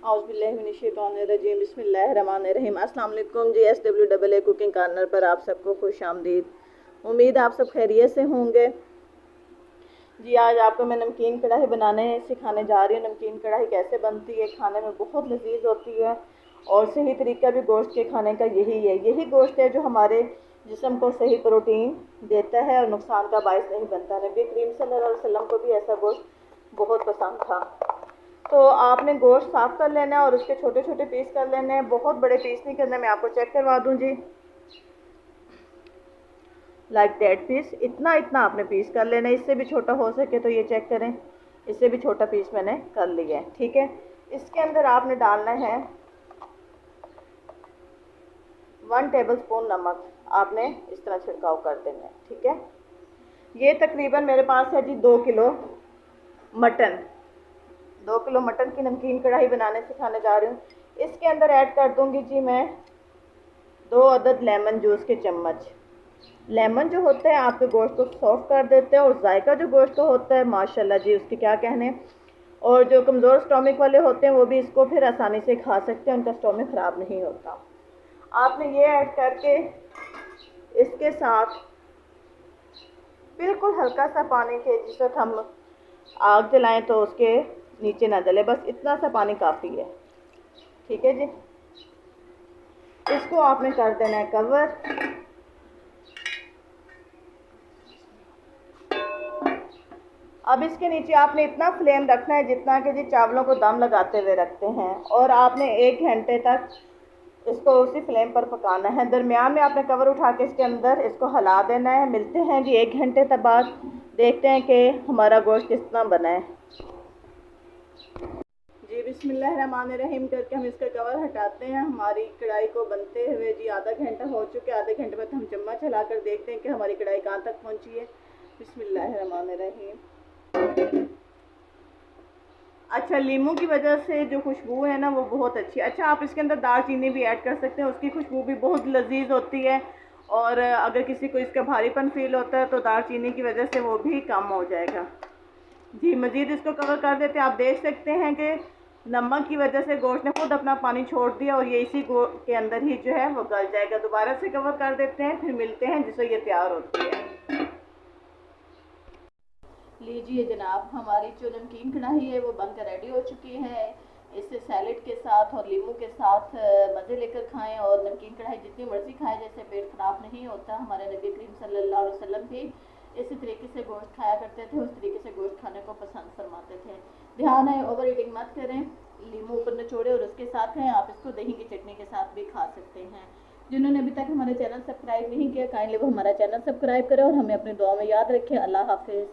औज़ुबिल्लाहिमिनश्शैतानिर्रजीम बिस्मिल्लाहिर्रहमानिर्रहीम। अस्सलाम वालेकुम जी। SWAA कुकिंग कॉर्नर पर आप सबको खुश आमदीद। उम्मीद आप सब खैरियत से होंगे जी। आज आपको मैं नमकीन कढ़ाई बनाने सिखाने जा रही हूँ। नमकीन कढ़ाई कैसे बनती है, खाने में बहुत लजीज होती है और सही तरीका भी गोश्त के खाने का यही है। यही गोश्त है जो हमारे जिस्म को सही प्रोटीन देता है और नुकसान का बायस नहीं बनता। नबी करीम सल्लल्लाहु अलैहि वसल्लम को भी ऐसा गोश्त बहुत पसंद था। तो आपने गोश्त साफ़ कर लेना है और उसके छोटे छोटे पीस कर लेने हैं। बहुत बड़े पीस नहीं करने, मैं आपको चेक करवा दूं जी। लाइक दैट पीस, इतना इतना आपने पीस कर लेना है। इससे भी छोटा हो सके तो ये चेक करें, इससे भी छोटा पीस मैंने कर लिया है। ठीक है, इसके अंदर आपने डालना है 1 टेबल स्पून नमक। आपने इस तरह छिड़काव कर देना है। ठीक है, ये तकरीबन मेरे पास है जी 2 किलो मटन। 2 किलो मटन की नमकीन कढ़ाई बनाने सिखाने जा रही हूँ। इसके अंदर ऐड कर दूंगी जी मैं 2 अदद लेमन जूस के चम्मच। लेमन जो होता है आपके गोश्त को सॉफ्ट कर देते हैं और जायका जो गोश्त का होता है माशाल्लाह जी उसके क्या कहने। और जो कमज़ोर स्टोमिक वाले होते हैं वो भी इसको फिर आसानी से खा सकते हैं, उनका स्टोमिक ख़राब नहीं होता। आपने ये ऐड करके इसके साथ बिल्कुल हल्का सा पानी के, जिस वक्त हम आग जलाएं तो उसके नीचे ना जले, बस इतना सा पानी काफ़ी है। ठीक है जी, इसको आपने कर देना है कवर। अब इसके नीचे आपने इतना फ्लेम रखना है जितना कि जी चावलों को दम लगाते हुए रखते हैं, और आपने 1 घंटे तक इसको उसी फ्लेम पर पकाना है। दरमियान में आपने कवर उठा के इसके अंदर इसको हिला देना है। मिलते हैं जी 1 घंटे तक बाद, देखते हैं कि हमारा गोश्त किस तरह बना है जी। बिस्मिल्लाहिर्रहमानिर्रहीम करके हम इसका कवर हटाते हैं। हमारी कढ़ाई को बनते हुए जी आधा घंटा हो चुका है। आधे घंटे बाद हम चम्मच हिलाकर देखते हैं कि हमारी कढ़ाई कहाँ तक पहुँची है। बिस्मिल्लाहिर्रहमानिर्रहीम। अच्छा, लीमू की वजह से जो खुशबू है ना वो बहुत अच्छी है। अच्छा, आप इसके अंदर दालचीनी भी ऐड कर सकते हैं, उसकी खुशबू भी बहुत लजीज होती है। और अगर किसी को इसका भारीपन फील होता है तो दालचीनी की वजह से वो भी कम हो जाएगा जी। मज़ीद इसको कवर कर देते हैं। आप देख सकते हैं कि नमक की वजह से गोश्त ने खुद अपना पानी छोड़ दिया और ये इसी के अंदर ही जो है वो गल जाएगा। दोबारा से कवर कर देते हैं, फिर मिलते हैं जिससे ये तैयार होती है। लीजिए जनाब, हमारी जो नमकीन कढ़ाई है वो बनकर रेडी हो चुकी है। इससे सैलेड के साथ और लीमू के साथ मज़े लेकर खाएं, और नमकीन कढ़ाई जितनी मर्ज़ी खाएं, जैसे पेट ख़राब नहीं होता। हमारे नबी करीम सल्लल्लाहु अलैहि वसल्लम भी इसी तरीके से गोश्त खाया करते थे, उस तरीके से गोश्त खाने को पसंद फरमाते थे। ध्यान है, ओवर ईटिंग मत करें। लीमू ऊपर निचोड़े और उसके साथ हैं, आप इसको दही की चटनी के साथ भी खा सकते हैं। जिन्होंने अभी तक हमारा चैनल सब्सक्राइब नहीं किया, काइंडली वो हमारा चैनल सब्सक्राइब करें और हमें अपनी दुआ में याद रखें। अल्लाह हाफिज़।